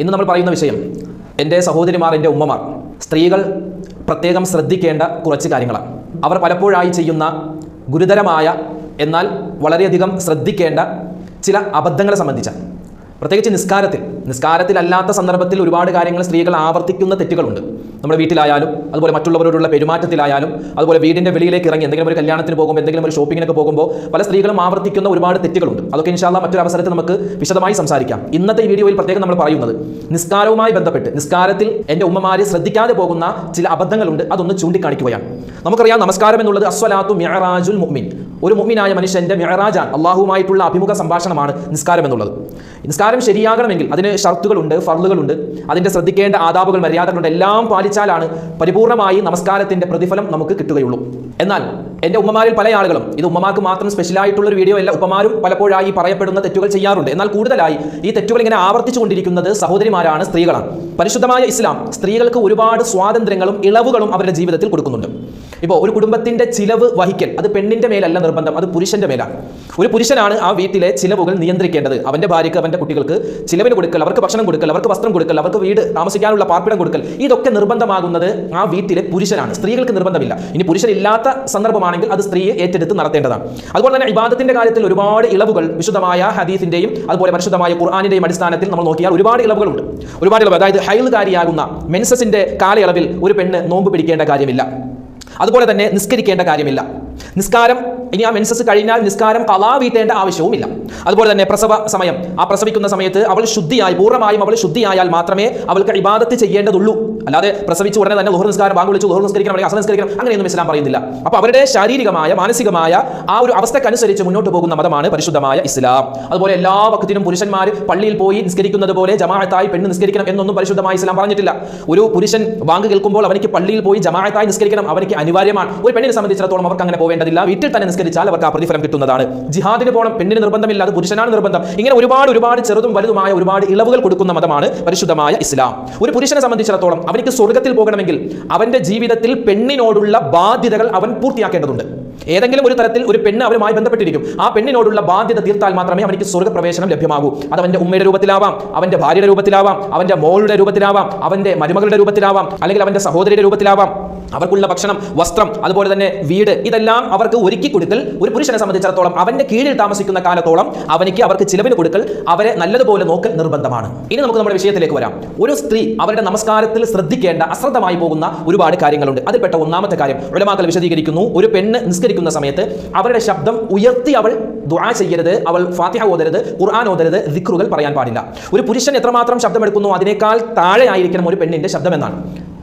ഇന്ന് നമ്മൾ പറയുന്ന വിഷയം എൻ്റെ സഹോദരിമാർ, എൻ്റെ ഉമ്മമാർ, സ്ത്രീകൾ പ്രത്യേകം ശ്രദ്ധിക്കേണ്ട കുറച്ച് കാര്യങ്ങളാണ്. അവർ പലപ്പോഴായി ചെയ്യുന്ന ഗുരുതരമായ എന്നാൽ വളരെയധികം ശ്രദ്ധിക്കേണ്ട ചില അബദ്ധങ്ങളെ സംബന്ധിച്ചാണ്. പ്രത്യേകിച്ച് നിസ്കാരത്തിലല്ലാത്ത സന്ദർഭത്തിൽ ഒരുപാട് കാര്യങ്ങൾ സ്ത്രീകൾ ആവർത്തിക്കുന്ന തെറ്റുകളുണ്ട്. നമ്മുടെ വീട്ടിലായാലും അതുപോലെ മറ്റുള്ളവരോടുള്ള പെരുമാറ്റത്തിലായാലും അതുപോലെ വീടിൻ്റെ വെളിയിലേക്ക് ഇറങ്ങി എന്തെങ്കിലും ഒരു കല്യാണത്തിന് പോകുമ്പോൾ എന്തെങ്കിലും ഒരു ഷോപ്പിങ്ങിനൊക്കെ പോകുമ്പോൾ പല സ്ത്രീകളും ആവർത്തിക്കുന്ന ഒരുപാട് തെറ്റുകളുണ്ട്. അതൊക്കെ ഇൻഷാ അല്ലാഹ് മറ്റൊരു അവസരത്തിൽ നമുക്ക് വിശദമായി സംസാരിക്കാം. ഇന്നത്തെ ഈ വീഡിയോയിൽ പ്രത്യേകം നമ്മൾ പറയുന്നത് നിസ്കാരവുമായി ബന്ധപ്പെട്ട് നിസ്കാരത്തിൽ എൻ്റെ ഉമ്മമാരെ ശ്രദ്ധിക്കാതെ പോകുന്ന ചില അബദ്ധങ്ങളുണ്ട്. അതൊന്ന് ചൂണ്ടിക്കാണിക്കുകയാണ്. നമുക്കറിയാം, നമസ്കാരം എന്നുള്ളത് അസ്വലാത്തു മിഅറാജുൽ മുഅ്മിൻ, ഒരു മുഅ്മിനായ മനുഷ്യൻ്റെ മിഅറാജാൻ, അള്ളാഹുവുമായിട്ടുള്ള അഭിമുഖ സംഭാഷണമാണ് നിസ്കാരം എന്നുള്ളത്. നിസ്കാരം ശരിയാകണമെങ്കിൽ അതിന് ഷർത്തുകളുണ്ട്, ഫർളുകളുണ്ട്, അതിൻ്റെ ശ്രദ്ധിക്കേണ്ട ആദാബുകൾ, മര്യാദകളുണ്ട്. എല്ലാം പാലിച്ചാലാണ് പരിപൂർണമായി നമസ്കാരത്തിൻ്റെ പ്രതിഫലം നമുക്ക് കിട്ടുകയുള്ളൂ. എന്നാൽ എൻ്റെ ഉമ്മമാരിൽ പല ആളുകളും, ഇത് ഉമ്മമാർക്ക് മാത്രം സ്പെഷ്യലായിട്ടുള്ളൊരു വീഡിയോ അല്ല, ഉപ്പമാരും പലപ്പോഴായി പറയപ്പെടുന്ന തെറ്റുകൾ ചെയ്യാറുണ്ട്. എന്നാൽ കൂടുതലായി ഈ തെറ്റുകൾ ഇങ്ങനെ ആവർത്തിച്ചുകൊണ്ടിരിക്കുന്നത് സഹോദരിമാരാണ്, സ്ത്രീകളാണ്. പരിശുദ്ധമായ ഇസ്ലാം സ്ത്രീകൾക്ക് ഒരുപാട് സ്വാതന്ത്ര്യങ്ങളും ഇളവുകളും അവരുടെ ജീവിതത്തിൽ കൊടുക്കുന്നുണ്ട്. ഇപ്പോൾ ഒരു കുടുംബത്തിൻ്റെ ചിലവ് വഹിക്കൽ അത് പെണ്ണിൻ്റെ മേലല്ല നിർബന്ധം, അത് പുരുഷൻ്റെ മേലാണ്. ഒരു പുരുഷനാണ് ആ വീട്ടിലെ ചിലവുകൾ നിയന്ത്രിക്കേണ്ടത്. അവൻ്റെ ഭാര്യയ്ക്ക്, അവൻ്റെ കുട്ടികൾക്ക് ചിലവിന് കൊടുക്കൽ, അവർക്ക് ഭക്ഷണം കൊടുക്കൽ, അവർക്ക് വസ്ത്രം കൊടുക്കൽ, അവർക്ക് വീട് താമസിക്കാനുള്ള പാർപ്പിടം കൊടുക്കൽ, ഇതൊക്കെ നിർബന്ധമാകുന്നത് ആ വീട്ടിലെ പുരുഷനാണ്. സ്ത്രീകൾക്ക് നിർബന്ധമില്ല. ഇനി പുരുഷനില്ലാത്ത സന്ദർഭമാണെങ്കിൽ അത് സ്ത്രീയെ ഏറ്റെടുത്ത് നടത്തേണ്ടതാണ്. അതുപോലെ തന്നെ ഇബാദത്തിന്റെ കാര്യത്തിൽ ഒരുപാട് ഇളവുകൾ വിശുദ്ധമായ ഹദീസിന്റെയും അതുപോലെ പരിശുദ്ധമായ ഖുർആനിന്റെയും അടിസ്ഥാനത്തിൽ നമ്മൾ നോക്കിയാൽ ഒരുപാട് ഇളവുകളുണ്ട്. ഒരുപാട് ഇളവ്, അതായത് ഹൈൽകാരിയാകുന്ന മെൻസസിന്റെ കാലയളവിൽ ഒരു പെണ്ണ് നോമ്പ് പിടിക്കേണ്ട കാര്യമില്ല. അതുപോലെ തന്നെ നിസ്കരിക്കേണ്ട കാര്യമില്ല. നിസ്കാരം ഇനി ആ മെൻസസ് കഴിഞ്ഞാൽ നിസ്കാരം ഖളാ വീട്ടേണ്ട ആവശ്യവുമില്ല. അതുപോലെ തന്നെ പ്രസവ സമയം, ആ പ്രസവിക്കുന്ന സമയത്ത് അവൾ ശുദ്ധിയായി, പൂർണ്ണമായും അവൾ ശുദ്ധിയായാൽ മാത്രമേ അവൾക്ക് ഇബാദത്ത് ചെയ്യേണ്ടതുള്ളൂ. അല്ലാതെ പ്രസവിച്ച ഉടനെ തന്നെ ളുഹർ നിസ്കാരം, ബാങ്ക് വിളിച്ചു ളുഹർ നിസ്കരിക്കണം അല്ലെങ്കിൽ അസർ നിസ്കരിക്കണം, അങ്ങനെയൊന്നും ഇസ്ലാം പറയുന്നില്ല. അപ്പോൾ അവരുടെ ശാരീരികമായ മാനസികമായ ആ ഒരു അവസ്ഥക്കനുസരിച്ച് മുന്നോട്ട് പോകുന്ന മതമാണ് പരിശുദ്ധമായ ഇസ്ലാം. അതുപോലെ എല്ലാ വക്തിനും പുരുഷന്മാർ പള്ളിയിൽ പോയി നിസ്കരിക്കുന്നത് പോലെ ജമാഅത്തായി പെണ്ണ് നിസ്കരിക്കണം എന്നൊന്നും പരിശുദ്ധമായ ഇസ്ലാം പറഞ്ഞിട്ടില്ല. ഒരു പുരുഷൻ ബാങ്ക് കേൾക്കുമ്പോൾ അവനിക്ക് പള്ളിയിൽ പോയി ജമാഅത്തായി നിസ്കരിക്കണം, അവനിക്ക് അനിവാര്യമാണ്. ഒരു പെണ്ണിനെ സംബന്ധിച്ചിടത്തോളം അവർക്ക് അങ്ങനെ പോവേണ്ടതില്ല. വീട്ടിൽ തന്നെ നിസ്കരിച്ചാൽ അവർക്ക് ആ പ്രതിഫലം കിട്ടുന്നതാണ്. ജിഹാദിന് പോകണം, പെണ്ണിന് നിർബന്ധമില്ല, അത് പുരുഷനാണ് നിർബന്ധം. ഇങ്ങനെ ഒരുപാട് ചെറുതും വലുതുമായ ഒരുപാട് ഇളവുകൾ കൊടുക്കുന്ന മതമാണ് പരിശുദ്ധമായ ഇസ്ലാം. ഒരു പുരുഷനെ സംബന്ധിച്ചിടത്തോളം അവനിക്ക് സ്വർഗ്ഗത്തിൽ പോകണമെങ്കിൽ അവന്റെ ജീവിതത്തിൽ പെണ്ണിനോടുള്ള ബാധ്യതകൾ അവൻ പൂർത്തിയാക്കേണ്ടതുണ്ട്. ഏതെങ്കിലും ഒരു തരത്തിൽ ഒരു പെണ്ണ് അവരുമായി ബന്ധപ്പെട്ടിരിക്കും. ആ പെണ്ണിനോടുള്ള ബാധ്യത തീർത്താൽ മാത്രമേ അവനിക്ക് സ്വർഗ്ഗപ്രവേശനം ലഭ്യമാകൂ. അത് അവന്റെ ഉമ്മയുടെ രൂപത്തിലാവാം, അവന്റെ ഭാര്യയുടെ രൂപത്തിലാവാം, അവന്റെ മോളുടെ രൂപത്തിലാവാം, അവന്റെ മരുമകളുടെ രൂപത്തിലാവാം, അല്ലെങ്കിൽ അവന്റെ സഹോദരിയുടെ രൂപത്തിലാവാം. അവർക്കുള്ള ഭക്ഷണം, വസ്ത്രം, അതുപോലെ തന്നെ വീട്, ഇതെല്ലാം അവർക്ക് ഒരുക്കി കൊടുക്കൽ ഒരു പുരുഷനെ സംബന്ധിച്ചിടത്തോളം അവന്റെ കീഴിൽ താമസിക്കുന്ന കാലത്തോളം അവർക്ക് ചിലവിന് കൊടുക്കൽ, അവരെ നല്ലതുപോലെ നോക്കൽ നിർബന്ധമാണ്. ഇനി നമുക്ക് നമ്മുടെ വിഷയത്തിലേക്ക് വരാം. ഒരു സ്ത്രീ അവരുടെ നമസ്കാരത്തിൽ ശ്രദ്ധിക്കേണ്ട അശ്രദ്ധമായി പോകുന്ന ഒരുപാട് കാര്യങ്ങളുണ്ട്. അതിൽപ്പെട്ട ഒന്നാമത്തെ കാര്യം ഉലമാക്കൾ വിശദീകരിക്കുന്നു. ഒരു പെണ്ണ് നിസ്കരിക്കുന്ന സമയത്ത് അവരുടെ ശബ്ദം ഉയർത്തി അവൾ ദുആ ചെയ്യരുത്, അവൾ ഫാത്തിഹ ഓതരുത്, ഖുർആൻ ഓതരുത്, ദിക്റുകൾ പറയാൻ പാടില്ല. ഒരു പുരുഷൻ എത്രമാത്രം ശബ്ദമെടുക്കുന്നു അതിനേക്കാൾ താഴെ ആയിരിക്കണം ഒരു പെണ്ണിന്റെ ശബ്ദം എന്നാണ്.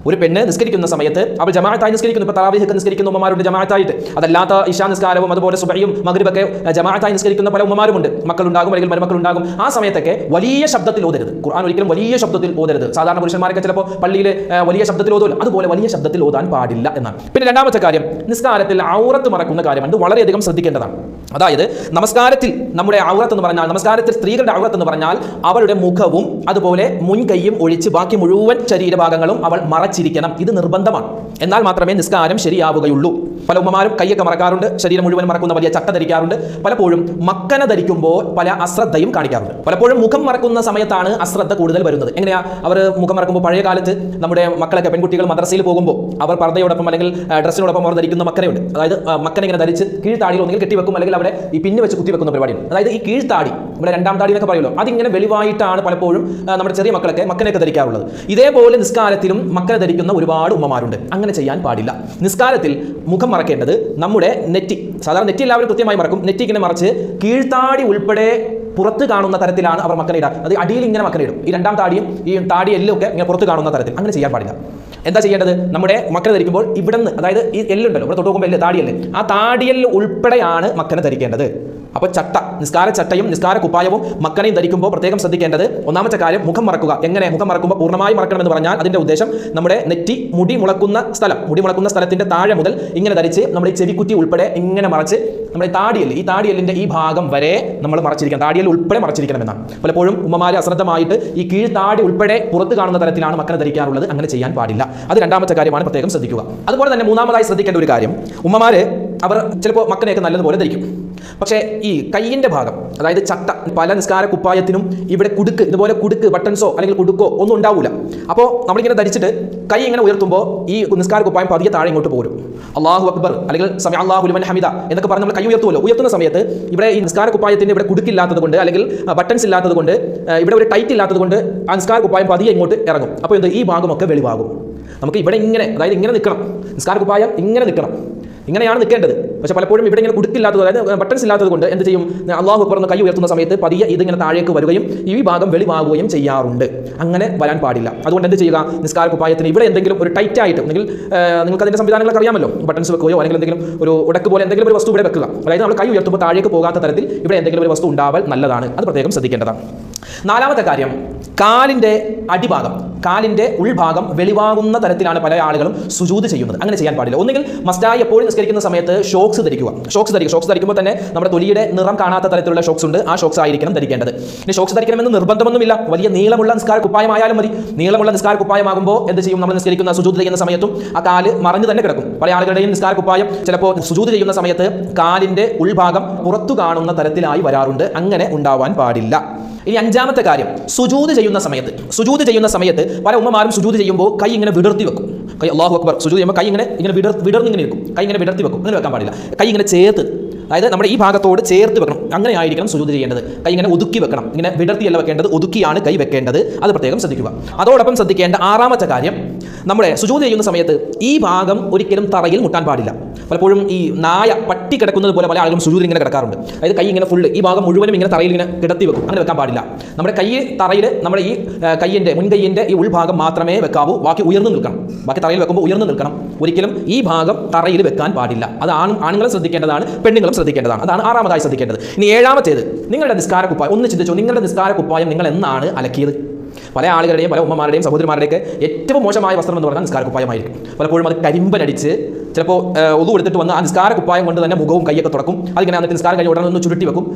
ഒരു പെണ്ണ് നിസ്കരിക്കുന്ന സമയത്ത് അവൾ ജമാഅത്തായി നിസ്കരിക്കുന്നു. ഇപ്പോൾ തറാവീഹ് നിസ്കരിക്കുന്ന ഉമ്മമാരുണ്ട് ജമാഅത്തായിട്ട്. അതല്ലാത്ത ഇശാ നിസ്കാരവും അതുപോലെ സുബഹിയും മഗ്രിബൊക്കെ ജമാഅത്തായി നിസ്കരിക്കുന്ന പല ഉമ്മമാരുമുണ്ട്. മക്കളുണ്ടാകും അല്ലെങ്കിൽ മരുമക്കളുണ്ടാകും. ആ സമയത്തൊക്കെ വലിയ ശബ്ദത്തിൽ ഓതരുത്. ഖുർആൻ ഒരിക്കലും വലിയ ശബ്ദത്തിൽ ഓതരുത്. സാധാരണ പുരുഷന്മാരൊക്കെ ചിലപ്പോൾ പള്ളിയിൽ വലിയ ശബ്ദത്തിൽ ഓതുമല്ലോ, അതുപോലെ വലിയ ശബ്ദത്തിൽ ഓതാൻ പാടില്ല എന്നാണ്. പിന്നെ രണ്ടാമത്തെ കാര്യം, നിസ്കാരത്തിൽ ഔറത്ത് മറക്കുന്ന കാര്യമാണ്. ഇത് വളരെയധികം ശ്രദ്ധിക്കേണ്ടതാണ്. അതായത് നമസ്കാരത്തിൽ നമ്മുടെ ഔറത്ത് എന്ന് പറഞ്ഞാൽ, നമസ്കാരത്തിൽ സ്ത്രീകളുടെ ഔറത്ത് എന്ന് പറഞ്ഞാൽ അവളുടെ മുഖവും അതുപോലെ മുൻകൈയും ഒഴിച്ച് ബാക്കി മുഴുവൻ ശരീരഭാഗങ്ങളും അവൾ മറച്ചിരിക്കണം. ഇത് നിർബന്ധമാണ്. എന്നാൽ മാത്രമേ നിസ്കാരം ശരിയാവുകയുള്ളൂ. പല ഉമ്മമാരും കൈയൊക്കെ മറക്കാറുണ്ട്, ശരീരം മുഴുവൻ മറക്കുന്ന വലിയ ചട്ട ധരിക്കാറുണ്ട്. പലപ്പോഴും മക്കന ധരിക്കുമ്പോൾ പല അശ്രദ്ധയും കാണിക്കാറുണ്ട്. പലപ്പോഴും മുഖം മറക്കുന്ന സമയത്താണ് അശ്രദ്ധ കൂടുതൽ വരുന്നത്. എങ്ങനെയാ അവർ മുഖം മറക്കുമ്പോൾ? പഴയ കാലത്ത് നമ്മുടെ മക്കളൊക്കെ, പെൺകുട്ടികൾ മദ്രസയിൽ പോകുമ്പോൾ അവർ പർദ്ദയോടൊപ്പം അല്ലെങ്കിൽ ഡ്രസ്സിനോടൊപ്പം അവർ ധരിക്കുന്ന മക്കനയുണ്ട്. അതായത് മക്കന ഇങ്ങനെ ധരിച്ച് കീഴ്ത്താടിയിൽ ഒന്നുകിൽ കെട്ടിവെക്കും, അല്ലെങ്കിൽ അവിടെ ഈ പിന്ന് വെച്ച് കുത്തി വെക്കുന്ന പരിപാടിയാണ്. അതായത് ഈ കീഴ്ത്താടി, നമ്മുടെ രണ്ടാം താടി എന്നൊക്കെ പറയുമല്ലോ, അതിങ്ങനെ വെളിവായിട്ടാണ് പലപ്പോഴും നമ്മുടെ ചെറിയ മക്കളൊക്കെ മക്കനൊക്കെ ധരിക്കാറുള്ളത്. ഇതേപോലെ നിസ്കാരത്തിലും മക്കന ധരിക്കുന്ന ഒരുപാട് ഉമ്മമാരുണ്ട്. അങ്ങനെ ചെയ്യാൻ പാടില്ല. നിസ്കാരത്തിൽ മുഖം മറക്കേണ്ടത് നമ്മുടെ നെറ്റി. സാധാരണ നെറ്റി എല്ലാവരും കൃത്യമായി മറക്കും. നെറ്റി ഇങ്ങനെ മറച്ച് കീഴ്ത്താടി ഉൾപ്പെടെ പുറത്ത് കാണുന്ന തരത്തിലാണ് അവർ മക്കനയിടുക. അത് അടിയിൽ ഇങ്ങനെ മക്കനയിടും. ഈ രണ്ടാം താടിയും ഈ താടി എല്ലാം ഒക്കെ ഇങ്ങനെ പുറത്ത് കാണുന്ന തരത്തിൽ. അങ്ങനെ ചെയ്യാൻ പാടില്ല. എന്താ ചെയ്യേണ്ടത്? നമ്മുടെ മക്കന ധരിക്കുമ്പോൾ ഇവിടെ നിന്ന്, അതായത് ഈ എല്ലുണ്ടല്ലോ, ഇവിടെ തൊട്ട് നോക്കുമ്പോൾ എല്ല്, താടിയല്ലേ, ആ താടിയൽ ഉൾപ്പെടെയാണ് മക്കന ധരിക്കേണ്ടത്. അപ്പോൾ ചട്ട, നിസ്കാര ചട്ടയും നിസ്കാര കുപ്പായവും മക്കനയും ധരിക്കുമ്പോൾ പ്രത്യേകം ശ്രദ്ധിക്കേണ്ടത് ഒന്നാമത്തെ കാര്യം മുഖം മറക്കുക. എങ്ങനെ മുഖം മറക്കുമ്പോൾ പൂർണ്ണമായി മറക്കണമെന്ന് പറഞ്ഞാൽ അതിന്റെ ഉദ്ദേശം നമ്മുടെ നെറ്റി, മുടി മുളക്കുന്ന സ്ഥലത്തിന്റെ താഴെ മുതൽ ഇങ്ങനെ ധരിച്ച് നമ്മുടെ ഈ ചെവിക്കുറ്റി ഉൾപ്പെടെ ഇങ്ങനെ മറച്ച് നമ്മുടെ താടിയല്, ഈ താടിയലിന്റെ ഈ ഭാഗം വരെ നമ്മൾ മറച്ചിരിക്കണം. താടിയൽ ഉൾപ്പെടെ മറച്ചിരിക്കണമെന്നാണ്. പലപ്പോഴും ഉമ്മമാരെ അശ്രദ്ധമായിട്ട് ഈ കീഴ്ത്താടി ഉൾപ്പെടെ പുറത്ത് കാണുന്ന തരത്തിലാണ് മക്കന ധരിക്കാറുള്ളത്. അങ്ങനെ ചെയ്യാൻ പാടില്ല. അത് രണ്ടാമത്തെ കാര്യമാണ്, പ്രത്യേകം ശ്രദ്ധിക്കുക. അതുപോലെ തന്നെ മൂന്നാമതായി ശ്രദ്ധിക്കേണ്ട ഒരു കാര്യം, ഉമ്മമാര് അവർ ചിലപ്പോൾ മക്കനെയൊക്കെ നല്ലതുപോലെ ധരിക്കും. പക്ഷേ ഈ കയ്യിൻ്റെ ഭാഗം, അതായത് ചട്ട, പല നിസ്കാര കുപ്പായത്തിനും ഇവിടെ കുടുക്ക്, ഇതുപോലെ കുടുക്ക്, ബട്ടൺസോ അല്ലെങ്കിൽ കുടുക്കോ ഒന്നും ഉണ്ടാവില്ല. അപ്പോൾ നമ്മളിങ്ങനെ ധരിച്ചിട്ട് കൈ ഇങ്ങനെ ഉയർത്തുമ്പോൾ ഈ നിസ്കാര കുപ്പായം പതിയെ താഴെ ഇങ്ങോട്ട് പോരും. അല്ലാഹു അക്ബർ അല്ലെങ്കിൽ സമി അല്ലാഹു ലിമൻ ഹമിദ എന്നൊക്കെ പറഞ്ഞ് നമ്മൾ കൈ ഉയർത്തുമല്ലോ. ഉയർത്തുന്ന സമയത്ത് ഇവിടെ ഈ നിസ്കാര കുപ്പായത്തിന് ഇവിടെ കുടുക്കില്ലാത്തത് കൊണ്ട് അല്ലെങ്കിൽ ബട്ടൺസ് ഇല്ലാത്തത് കൊണ്ട്, ഇവിടെ ഒരു ടൈറ്റ് ഇല്ലാത്തത് കൊണ്ട് ആ നിസ്കാര കുപ്പായം പതിയെ ഇങ്ങോട്ട് ഇറങ്ങും. അപ്പോൾ എന്ത്, ഈ ഭാഗമൊക്കെ വെളിവാകും. നമുക്ക് ഇവിടെ ഇങ്ങനെ, അതായത് ഇങ്ങനെ നിൽക്കണം, നിസ്കാര കുപ്പായം ഇങ്ങനെ നിൽക്കണം, ഇങ്ങനെയാണ് നിൽക്കേണ്ടത്. പക്ഷേ പലപ്പോഴും ഇവിടെ ഇങ്ങനെ കുടുക്കില്ലാത്തത്, അതായത് ബട്ടൺസ് ഇല്ലാത്തത് കൊണ്ട് എന്ത് ചെയ്യും, അല്ലാഹു അക്ബർ എന്ന് കൈ ഉയർത്തുന്ന സമയത്ത് പതിയെ ഇതിങ്ങനെ താഴേക്ക് വരികയും ഈ ഭാഗം വെളിവാകുകയും ചെയ്യാറുണ്ട്. അങ്ങനെ വരാൻ പാടില്ല. അതുകൊണ്ട് എന്ത് ചെയ്യുക, നിസ്കാര കുപ്പായത്തിന് ഇവിടെ എന്തെങ്കിലും ഒരു ടൈറ്റ് ആയിട്ട്, അല്ലെങ്കിൽ നിങ്ങൾക്ക് അതിൻ്റെ സംവിധാനങ്ങളൊക്കെ അറിയാമല്ലോ, ബട്ടൺസ് വെക്കുകയോ അല്ലെങ്കിൽ എന്തെങ്കിലും ഒരു ഉടക്ക് പോലെ എന്തെങ്കിലും ഒരു വസ്തു ഇവിടെ വെക്കുക. അതായത് നമ്മൾ കൈ ഉയർത്തുമ്പോൾ താഴേക്ക് പോകാത്ത തരത്തിൽ ഇവിടെ എന്തെങ്കിലും ഒരു വസ്തു ഉണ്ടാവാൻ നല്ലതാണ്. അത് പ്രത്യേകം ശ്രദ്ധിക്കേണ്ടതാണ്. നാലാമത്തെ കാര്യം, കാലിൻ്റെ അടിഭാഗം, കാലിൻ്റെ ഉൾഭാഗം വെളിവാകുന്ന തരത്തിലാണ് പല ആളുകളും സുജൂദ് ചെയ്യുന്നത്. അങ്ങനെ ചെയ്യാൻ പാടില്ല. ഒന്നുകിൽ മസ്റ്റായി എപ്പോഴും നിസ്കരിക്കുന്ന സമയത്ത് ഷോക്സ് ധരിക്കുക. ഷോക്സ് ധരിക്കുമ്പോൾ തന്നെ നമ്മുടെ തൊലിയുടെ നിറം കാണാത്ത തരത്തിലുള്ള ഷോക്സ് ഉണ്ട്. ആ ഷോക്സ് ആയിരിക്കണം ധരിക്കേണ്ടത്. ഇനി ഷോക്സ് ധരിക്കണമെന്ന് നിർബന്ധമൊന്നുമില്ല. വലിയ നീളമുള്ള നിസ്കാര കുപ്പായമായാലും മതി. നീളമുള്ള നിസ്കാര കുപ്പായമാകുമ്പോൾ എന്ത് ചെയ്യും, നമ്മൾ നിസ്കരിക്കുന്ന സുജൂദ് ചെയ്യുന്ന സമയത്തും ആ കാല് മറഞ്ഞു തന്നെ കിടക്കും. പല ആളുകളുടെയും നിസ്കാര കുപ്പായം ചിലപ്പോൾ സുജൂദ് ചെയ്യുന്ന സമയത്ത് കാലിൻ്റെ ഉൾഭാഗം പുറത്തു കാണുന്ന തരത്തിലായി വരാറുണ്ട്. അങ്ങനെ ഉണ്ടാവാൻ പാടില്ല. ഇനി അഞ്ചാമത്തെ കാര്യം, സുജൂദ് ചെയ്യുന്ന സമയത്ത് പല ഉമ്മമാരും സുജൂദ് ചെയ്യുമ്പോൾ കൈ ഇങ്ങനെ വിടർത്തി വെക്കും. കൈ അല്ലാഹു അക്ബർ സുജൂദ് ചെയ്യുമ്പോൾ കൈ ഇങ്ങനെ വിടർന്നിങ്ങനെ വെക്കും. കൈ ഇങ്ങനെ വിടർത്തി വെക്കും. അങ്ങനെ വെക്കാൻ പാടില്ല. കൈ ഇങ്ങനെ ചേർത്ത്, അതായത് നമ്മുടെ ഈ ഭാഗത്തോട് ചേർത്ത് വെക്കണം. അങ്ങനെ ആയിരിക്കണം സുജൂദ് ചെയ്യേണ്ടത്. കൈ ഇങ്ങനെ ഒതുക്കി വെക്കണം. ഇങ്ങനെ വിടർത്തിയല്ല വെക്കേണ്ടത്, ഒതുക്കിയാണ് കൈ വെക്കേണ്ടത്. അത് പ്രത്യേകം ശ്രദ്ധിക്കുക. അതോടൊപ്പം ശ്രദ്ധിക്കേണ്ട ആറാമത്തെ കാര്യം, നമ്മുടെ സുജൂദ് ചെയ്യുന്ന സമയത്ത് ഈ ഭാഗം ഒരിക്കലും തറയിൽ മുട്ടാൻ പാടില്ല. പലപ്പോഴും ഈ നായ, പട്ടി കിടക്കുന്നത് പോലെ പല ആളുകളും സുജൂദിൽ ഇങ്ങനെ കിടക്കാറുണ്ട്. അതായത് കൈ ഇങ്ങനെ ഫുള്ള് ഈ ഭാഗം മുഴുവനും ഇങ്ങനെ തറയിൽ ഇങ്ങനെ കിടത്തി വെക്കും. അങ്ങനെ വെക്കാൻ പാടില്ല. നമ്മുടെ കൈ തറയിൽ, നമ്മുടെ ഈ കയ്യിൻ്റെ മുൻകൈയിൻ്റെ ഈ ഉൾഭാഗം മാത്രമേ വെക്കാവൂ. ബാക്കി ഉയർന്നു നിൽക്കണം. ബാക്കി തറയിൽ വെക്കുമ്പോൾ ഉയർന്നു നിൽക്കണം. ഒരിക്കലും ഈ ഭാഗം തറയിൽ വെക്കാൻ പാടില്ല. അത് ആണുങ്ങളും ശ്രദ്ധിക്കേണ്ടതാണ്, പെണ്ണുങ്ങളും ശ്രദ്ധിക്കേണ്ടതാണ്. അതാണ് ആറാമതായി ശ്രദ്ധിക്കേണ്ടത്. ഇനി ഏഴാമത്തേത്, നിങ്ങളുടെ നിസ്കാര കുപ്പായം ഒന്ന് ചിന്തിച്ചോ. നിങ്ങളുടെ നിസ്കാര കുപ്പായം നിങ്ങൾ എന്നാണ് അലക്കിയത്? പല ആളുകളുടെയും, പല ഉമ്മമാരുടെയും സഹോദരിമാരുടെയൊക്കെ ഏറ്റവും മോശമായ വസ്ത്രം എന്ന് പറഞ്ഞാൽ നിസ്കാര കുപ്പായമായിരിക്കും. പലപ്പോഴും അത് കരിമ്പനടിച്ച് ചിലപ്പോൾ ഒതു എടുത്തിട്ട് വന്ന് ആ നിസ്കാര കുപ്പായം കൊണ്ട് തന്നെ മുഖവും കൈയൊക്കെ തുറക്കും. അതിങ്ങനെ എന്നിട്ട് നിസ്കാരം കഴിഞ്ഞ് ഉടനെ ഒന്ന് ചുരുട്ടി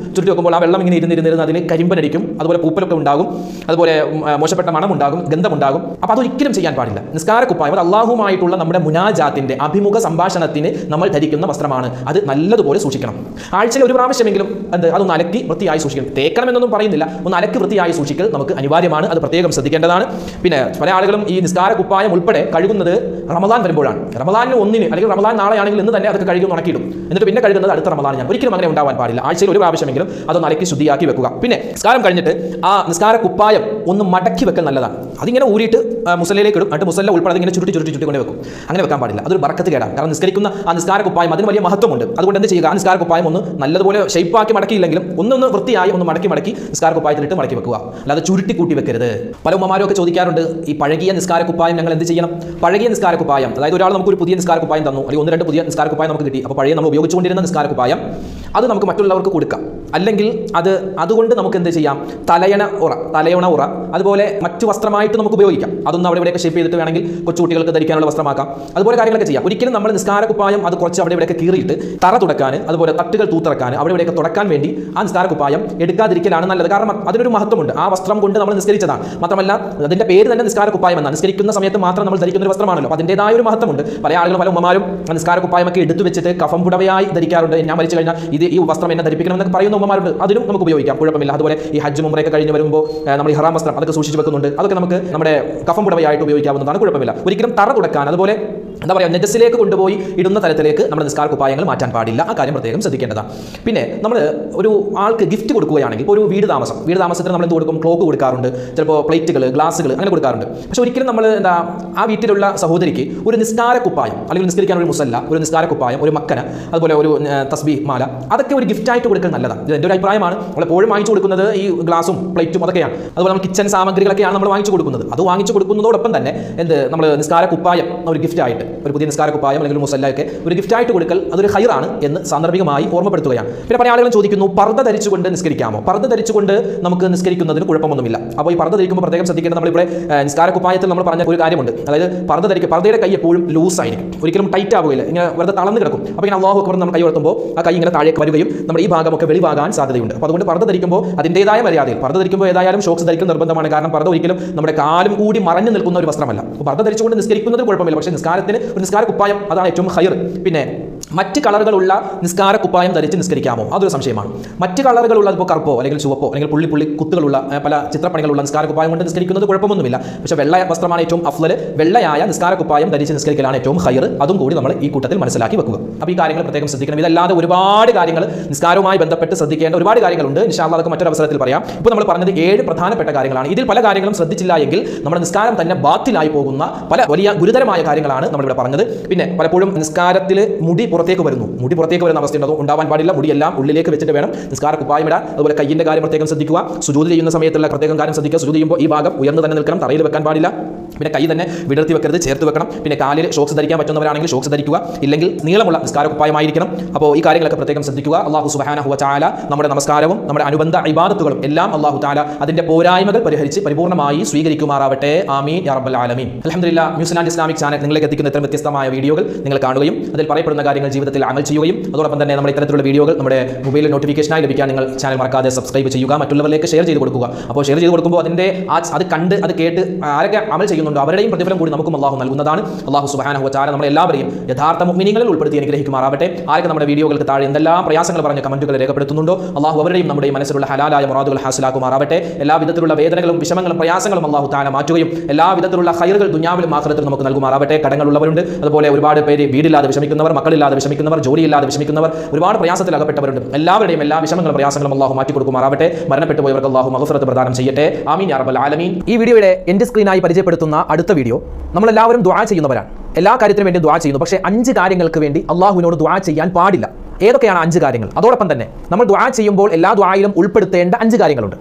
വെക്കുമ്പോൾ ആ വെള്ളം ഇങ്ങനെ ഇരുന്നിരുന്ന് അതിൽ കരിമ്പനടിക്കും. അതുപോലെ പൂപ്പലൊക്കെ ഉണ്ടാകും. അതുപോലെ മോശപ്പെട്ട മണം ഉണ്ടാകും, ഗന്ധമുണ്ടാകും. അപ്പോൾ അതൊരിക്കലും ചെയ്യാൻ പാടില്ല. നിസ്കാര കുപ്പായം അത് അള്ളാഹുമായിട്ടുള്ള നമ്മുടെ മുനാജാത്തിൻ്റെ അഭിമുഖ സംഭാഷണത്തിന് നമ്മൾ ധരിക്കുന്ന വസ്ത്രമാണ്. അത് നല്ലതുപോലെ സൂക്ഷിക്കണം. ആഴ്ചയിൽ ഒരു പ്രാവശ്യമെങ്കിലും അതൊന്ന് അലക്കി വൃത്തിയായി സൂക്ഷിക്കണം. തേക്കണമെന്നൊന്നും പറയുന്നില്ല, ഒന്ന് അലക്കി വൃത്തിയായി സൂക്ഷിക്കൽ നമുക്ക് അനിവാര്യമാണ്. അത് പ്രത്യേകം ശ്രദ്ധിക്കേണ്ടതാണ്. പിന്നെ പല ആളുകളും ഈ നിസ്കാര കുപ്പായം ഉൾപ്പെടെ കഴുകുന്നത് റമദാൻ വരുമ്പോഴാണ്. റമദാനിന് ഒന്നിന്, അല്ലെങ്കിൽ റമദാൻ നാളെയാണെങ്കിൽ ഇന്ന് തന്നെ അതൊക്കെ കഴുകി ഉണക്കിയിടും. എന്നിട്ട് പിന്നെ കഴുകുന്നത് അടുത്ത റമദാനിനാണ്. ഒരിക്കലും അങ്ങനെ ഉണ്ടാവാൻ പാടില്ല. ആഴ്ചയിൽ ഒരു പ്രാവശ്യമെങ്കിലും അതൊന്ന് അലക്കി ശുദ്ധിയാക്കി വെക്കുക. പിന്നെ നിസ്കാരം കഴിഞ്ഞിട്ട് ആ നിസ്കാര കുപ്പായം ഒന്ന് മടക്കി വെക്കൽ നല്ലതാണ്. അതിങ്ങനെ ഊരിയിട്ട് മുസല്ലയിലേക്ക് ഇടും. എന്നിട്ട് മുസല്ല ഉൾപ്പെടെ ഇങ്ങനെ ചുരുട്ടി കൊണ്ട് വെക്കും. അങ്ങനെ വെക്കാൻ പാടില്ല. അതൊരു ബറക്കത്ത് കേടാണ്. കാരണം നിസ്കരിക്കുന്ന ആ നിസ്കാര കുപ്പായം അതിന് വലിയ മഹത്വമുണ്ട്. അതുകൊണ്ട് എന്ത് ചെയ്യുക, ആ നിസ്കാര കുപ്പായം ഒന്ന് നല്ലതുപോലെ ഷേപ്പാക്കി മടക്കിയില്ലെങ്കിലും ഒന്ന് വൃത്തിയായി ഒന്ന് മടക്കി നിസ്കാര കുപ്പായത്തിലിട്ട് മടക്കി വെക്കുക. അല്ലാതെ ചുരുട്ടി കൂട്ടി വെക്കരുത്. പല ഉമ്മമാരും ഒക്കെ ചോദിക്കാറുണ്ട്, ഈ പഴകിയ നിസ്കാര കുപ്പായം ഞങ്ങൾ എന്ത് ചെയ്യണം? പഴകിയ നിസ്കാര കുപ്പായം, അതായത് ഒരാൾ നമുക്കൊരു പുതിയ നിസ്കാര കുപ്പായം തന്നു, അല്ലെങ്കിൽ 1-2 പുതിയ നിസ്കാര കുപ്പായം നമുക്ക് കിട്ടി. അപ്പോൾ പഴയ നമ്മൾ ഉപയോഗിച്ചുകൊണ്ടിരുന്ന നിസ്കാര കുപ്പായം അത് നമുക്ക് മറ്റുള്ളവർക്ക് കൊടുക്കാം. അല്ലെങ്കിൽ അതുകൊണ്ട് നമുക്ക് എന്ത് ചെയ്യാം, തലയണ ഉറ അതുപോലെ മറ്റു വസ്ത്രമായിട്ട് നമുക്ക് ഉപയോഗിക്കാം. അതൊന്നും അവിടെ ഇവിടെയൊക്കെ ഷേപ്പ് ചെയ്തിട്ട് വേണമെങ്കിൽ കൊച്ചുകുട്ടികൾക്ക് ധരിക്കാനുള്ള വസ്ത്രമാക്കാം. അതുപോലെ കാര്യങ്ങളൊക്കെ ചെയ്യാം. ഒരിക്കലും നമ്മൾ നിസ്കാര കുപ്പായം അത് കുറച്ച് അവിടെ ഇവിടെയൊക്കെ കീറിയിട്ട് തറ തുടക്കാൻ, അതുപോലെ തട്ടുകൾ തൂത്തിറക്കാൻ, അവിടെ ഇവിടെയൊക്കെ തുടക്കാൻ വേണ്ടി ആ നിസ്കാര കുപ്പായം എടുക്കാതിരിക്കലാണ് നല്ലത്. കാരണം അതിനൊരു മഹത്വമുണ്ട്. ആ വസ്ത്രം കൊണ്ട് നമ്മൾ നിസ്കരിച്ചതാണ്. മാത്രമല്ല അതിൻ്റെ പേര് തന്നെ നിസ്കാര കുപ്പായം എന്നാണ്. നിസ്കരിക്കുന്ന സമയത്ത് മാത്രം നമ്മൾ ധരിക്കുന്ന ഒരു വസ്ത്രമാണല്ലോ. അപ്പോൾ അതിൻ്റെതായ ഒരു മഹത്വമുണ്ട്. പല ആളുകളും, പല ഉമ്മമാരും നിസ്കാര കുപ്പായമൊക്കെ എടുത്തു വെച്ചിട്ട് കഫം പുടവയായി ധരിക്കാറുണ്ട്. ഞാൻ മരിച്ചു കഴിഞ്ഞാൽ ഈ വസ്ത്രം എന്നെ ധരിപ്പിക്കണമെന്നൊക്കെ പറയുന്ന ഉമ്മമാരുണ്ട്. അതിനും നമുക്ക് ഉപയോഗിക്കാം, കുഴപ്പമില്ല. അതുപോലെ ഈ ഹജ്ജ് ഉംറയൊക്കെ കഴിഞ്ഞ് വരുമ്പോൾ നമ്മൾ ഈ ഹറാം വസ്ത്രം അതൊക്കെ സൂക്ഷിച്ച് വെക്കുന്നുണ്ട്. അതൊക്കെ നമുക്ക് നമ്മുടെ കഫം പുടവയായിട്ട് ഉപയോഗിക്കാവുന്നതാണ്, കുഴപ്പമില്ല. ഒരിക്കലും തറ തുടക്കാൻ, അതുപോലെ എന്താ പറയുക, നെജസിലേക്ക് കൊണ്ടുപോയി ഇടുന്ന തരത്തിലേക്ക് നമ്മുടെ നിസ്കാര കുപ്പായങ്ങൾ മാറ്റാൻ പാടില്ല. ആ കാര്യം പ്രത്യേകം ശ്രദ്ധിക്കേണ്ടതാണ്. പിന്നെ നമ്മൾ ഒരു ആൾക്ക് ഗിഫ്റ്റ് കൊടുക്കുകയാണെങ്കിൽ, ഇപ്പോൾ ഒരു വീട് താമസത്തിന് നമ്മൾ എന്ത് കൊടുക്കും? ക്ലോക്ക് കൊടുക്കാറുണ്ട്, ചിലപ്പോൾ പ്ലേറ്റുകൾ, ഗ്ലാസുകൾ അങ്ങനെ കൊടുക്കാറുണ്ട്. പക്ഷേ ഒരിക്കലും നമ്മൾ ആ വീട്ടിലുള്ള സഹോദരിക്ക് ഒരു നിസ്കാര കുപ്പായം, അല്ലെങ്കിൽ നിസ്കരിക്കാൻ ഒരു മുസല്ല, ഒരു നിസ്കാര കുപ്പായം, ഒരു മക്കന, അതുപോലെ ഒരു തസ്ബീഹ് മാല, അതൊക്കെ ഒരു ഗിഫ്റ്റായിട്ട് കൊടുക്കാൻ നല്ലതാണ്. ഇത് എൻ്റെ ഒരു അഭിപ്രായമാണ്. നമ്മൾ എപ്പോഴും വാങ്ങിച്ചു കൊടുക്കുന്നത് ഈ ഗ്ലാസും പ്ലേറ്റും അതൊക്കെയാണ്. അതുപോലെ നമ്മൾ കിച്ചൺ സാമഗ്രികളൊക്കെയാണ് നമ്മൾ വാങ്ങിച്ചു കൊടുക്കുന്നത്. അത് വാങ്ങിച്ചു കൊടുക്കുന്നതോടൊപ്പം തന്നെ നമ്മൾ നിസ്കാര കുപ്പായം ഒരു ഗിഫ്റ്റായിട്ട്, ഒരു പുതിയ നിസ്കാര കുപ്പായം അല്ലെങ്കിൽ മുസല്ലയൊക്കെ ഒരു ഗിഫ്റ്റായിട്ട് കൊടുക്കൽ അതൊരു ഖൈറാണ് എന്ന് സാന്ദർഭികമായി ഓർമ്മപ്പെടുത്തുകയാണ്. പിന്നെ പല ആളുകളും ചോദിക്കുന്നു, പർദ്ദ ധരിച്ചുകൊണ്ട് നിസ്കരിക്കാമോ? പർദ്ദ ധരിച്ചുകൊണ്ട് നമുക്ക് നിസ്കരിക്കുന്നതിന് കുഴപ്പമൊന്നുമില്ല. അപ്പോൾ ഈ പർദ്ദ ധരിക്കുമ്പോൾ പ്രത്യേകം ശ്രദ്ധിക്കേണ്ടത്, നമ്മളിവിടെ നിസ്കാര കുപ്പായത്തിൽ നമ്മൾ പറഞ്ഞ ഒരു കാര്യമുണ്ട്. അതായത് പർദ്ദയുടെ കൈ എപ്പോഴും ലൂസ് ആയിരിക്കും, ഒരിക്കലും ടൈറ്റ് ആവുകയില്ല, ഇങ്ങനെ വെറുതെ തളർന്ന് കിടക്കും. അപ്പോൾ ഇങ്ങനെ അല്ലാഹു അക്ബർ നമ്മൾ കൈ ഉയർത്തുമ്പോൾ ആ കൈ ഇങ്ങനെ താഴേക്ക് വരികയും നമ്മുടെ ഈ ഭാഗമൊക്കെ വെളിവാകാൻ സാധ്യതയുണ്ട്. അപ്പോൾ അതുകൊണ്ട് പർദ്ദ ധരിക്കുമ്പോൾ അതിൻ്റെതായ മര്യാദയിൽ പർദ്ദ ധരിക്കുമ്പോൾ ഏതായാലും ഷോക്സ് ധരിക്കൽ നിർബന്ധമാണ്. കാരണം പർദ്ദ ഒരിക്കലും നമ്മുടെ കാലും കൂടി മറഞ്ഞു നിൽക്കുന്ന ഒരു വസ്ത്രമല്ല. അപ്പോൾ പർദ്ദ ധരിച്ചുകൊണ്ട് നിസ്കരിക്കുന്നതിന് കുഴപ്പമില്ല. പക്ഷേ നിസ്കാരത്തിന് ഒരു നിസ്കാര കുപ്പായം അതാണ് ഏറ്റവും ഖൈർ. പിന്നെ മറ്റ് കളറുകളുള്ള നിസ്കാര കുപ്പായം ധരിച്ച് നിസ്കരിക്കാമോ? അതൊരു സംശയമാണ്. മറ്റ് കളറുകളുള്ള ഇപ്പോൾ കറുപ്പോ അല്ലെങ്കിൽ ചുവപ്പോ അല്ലെങ്കിൽ പുള്ളി കുത്തുകളുള്ള പല ചിത്രപ്പണികളുള്ള നിസ്കാര കുപ്പായം കൊണ്ട് നിസ്കരിക്കുന്നത് കുഴപ്പമൊന്നുമില്ല. പക്ഷേ വെള്ള വസ്ത്രമാണ് ഏറ്റവും അഫ്ളൽ. വെള്ളയായ നിസ്കാര കുപ്പായം ധരിച്ച് നിസ്കരിക്കലാണ് ഏറ്റവും ഖൈർ. അതും കൂടി നമ്മൾ ഈ കൂട്ടത്തിൽ മനസ്സിലാക്കി വെക്കുക. അപ്പോൾ ഈ കാര്യങ്ങൾ പ്രത്യേകം ശ്രദ്ധിക്കണം. ഇതല്ലാതെ ഒരുപാട് കാര്യങ്ങൾ നിസ്കാരവുമായി ബന്ധപ്പെട്ട് ശ്രദ്ധിക്കേണ്ട ഒരുപാട് കാര്യങ്ങളുണ്ട്. ഇൻഷാ അല്ലാഹ് അതൊക്കെ മറ്റൊരു അവസരത്തിൽ പറയാം. ഇപ്പോൾ നമ്മൾ പറഞ്ഞത് 7 പ്രധാനപ്പെട്ട കാര്യങ്ങളാണ്. ഇതിൽ പല കാര്യങ്ങളും ശ്രദ്ധിച്ചില്ല എങ്കിൽ നമ്മുടെ നിസ്കാരം തന്നെ ബാത്തിലായി പോകുന്ന പല വലിയ ഗുരുതരമായ കാര്യങ്ങളാണ് നമ്മളിവിടെ പറഞ്ഞത്. പിന്നെ പലപ്പോഴും നിസ്കാരത്തിൽ മുടി പുറത്തേക്ക് വരുന്നു. മുടി പുറത്തേക്ക് വരുന്ന അവസ്ഥയുണ്ട്. അത് ഉണ്ടാവാൻ പാടില്ല. മുടിയെല്ലാം ഉള്ളിലേക്ക് വെച്ചിട്ട് വേണം നിസ്കാര കുപ്പായം ഇടാൻ. അതുപോലെ കയ്യിന്റെ കാര്യം പ്രത്യേകം ശ്രദ്ധിക്കുക. സുജൂദ് ചെയ്യുന്ന സമയത്തുള്ള പ്രത്യേകം കാര്യം ശ്രദ്ധിക്കുക. സുജൂദ് ചെയ്യുമ്പോൾ ഈ ഭാഗം ഉയർന്നു തന്നെ നിൽക്കണം, തറയിൽ വെക്കാൻ പാടില്ല. പിന്നെ കൈ തന്നെ വിടർത്തി വെക്കരുത്, ചേർത്ത് വെക്കണം. പിന്നെ കാലിൽ ഷോക്സ് ധരിക്കാൻ പറ്റുന്നവരാണെങ്കിൽ ഷോക്സ് ധരിക്കുക, ഇല്ലെങ്കിൽ നീളമുള്ള നിസ്കാര കുപ്പായമായിരിക്കണം. അപ്പോൾ ഈ കാര്യങ്ങളൊക്കെ പ്രത്യേകം ശ്രദ്ധിക്കുക. അല്ലാഹു സുബ്ഹാനഹു വ തആല നമ്മുടെ നമസ്കാരവും നമ്മുടെ അനുബന്ധ ഇബാദത്തുകളും എല്ലാം അല്ലാഹു തആല അതിന്റെ പോരായ്മകൾ പരിഹരിച്ച് പരിപൂർണ്ണമായി സ്വീകരിക്കുമാറാവട്ടെ. ആമീൻ യാ റബ്ബൽ ആലമീൻ. അൽഹംദുലില്ലാഹ്, ന്യൂസിലാൻഡ് ഇസ്ലാമിക് ചാനൽ നിങ്ങളിലേക്ക് എത്തിക്കുന്ന ഇത്തരം വ്യത്യസ്തമായ വീഡിയോകൾ നിങ്ങൾ കാണുകയും അതിൽ പറയപ്പെടുന്ന കാര്യങ്ങൾ ജീവിതത്തിൽ അമൽ ചെയ്യുകയും അതോടൊപ്പം തന്നെ നമ്മുടെ ഇത്തരത്തിലുള്ള വീഡിയോകൾ നമ്മുടെ മൊബൈലിൽ നോട്ടിഫിക്കേഷനായി ലഭിക്കാൻ നിങ്ങൾ ചാനൽ മറക്കാതെ സബ്സ്ക്രൈബ് ചെയ്യുക, മറ്റുള്ളവരിലേക്ക് ഷെയർ ചെയ്ത് കൊടുക്കുക. അപ്പോൾ ഷെയർ ചെയ്ത് കൊടുക്കുമ്പോൾ അതിൻ്റെ അത് കണ്ട് അത് കേട്ട് ആരൊക്കെ അമൽ ചെയ്യുന്നുണ്ടോ അവരുടെയും പ്രതിഫലം കൂടി നമുക്കും അല്ലാഹു നൽകുന്നതാണ്. അല്ലാഹു സുബ്ഹാനഹു വ തആല നമ്മളെ എല്ലാവരെയും യഥാർത്ഥ മുഅ്മിനീങ്ങളിൽ ഉൾപ്പെടുത്തി അനുഗ്രഹിക്കുമാറാവട്ടെ. ആരൊക്കെ നമ്മുടെ വീഡിയോകൾക്ക് താഴെ എന്തെല്ലാം പ്രയാസങ്ങൾ പറഞ്ഞ് കമന്റുകൾ രേഖപ്പെടുത്തുന്നുണ്ടോ അല്ലാഹു അവരുടെയും നമ്മുടെ മനസ്സിലുള്ള ഹലാലായ മുറാദുകൾ ഹാസിലാക്കുമാറാവട്ടെ. എല്ലാ വിധത്തിലുള്ള വേദനകളും വിഷമങ്ങളും പ്രയാസങ്ങളും അല്ലാഹു തആല മാറ്റുകയും എല്ലാ വിധത്തിലുള്ള ഖൈറുകൾ ദുനിയാവിലും ആഖിറത്തിലും നമുക്ക് നൽകുമാറാവട്ടെ. കടങ്ങളുള്ളവരുണ്ട്, അതുപോലെ ഒരുപാട് പേര് വീടില്ലാതെ വിഷമിക്കുന്നവർ, മക്കളില്ലാതെ വിഷമിക്കുന്നവർ, ജോലിയില്ലാതെ വിഷമിക്കുന്നവർ, ഒരുപാട് പ്രയാസത്തിൽ അകപ്പെട്ടവരുണ്ട്. എല്ലാവരുടെയും എല്ലാ വിഷമങ്ങളും പ്രയാസങ്ങളും അല്ലാഹു മാറ്റി കൊടുക്കുമാറാവട്ടെ. മരണപ്പെട്ടു പോയവർക്ക് അല്ലാഹു മഗ്ഫിറത്ത് പ്രദാനം ചെയ്യട്ടെ. ആമീൻ യാ റബ്ബൽ ആലമീൻ. ഈ വീഡിയോയുടെ എൻഡ് സ്ക്രീനായി പരിചയപ്പെടുത്തുന്ന അടുത്ത വീഡിയോ നമ്മളെല്ലാവരും ദുആ ചെയ്യുന്നവരാണ്. എല്ലാ കാര്യത്തിനും വേണ്ടി ദുആ ചെയ്യുന്നു. പക്ഷേ 5 കാര്യങ്ങൾക്ക് വേണ്ടി അല്ലാഹുവിനോട് ദുആ ചെയ്യാൻ പാടില്ല. ഏതൊക്കെയാണ് 5 കാര്യങ്ങൾ? അതോടൊപ്പം തന്നെ നമ്മൾ ദുആ ചെയ്യുമ്പോൾ എല്ലാ ദുആയിലും ഉൾപ്പെടുത്തേണ്ട 5 കാര്യങ്ങളുണ്ട്.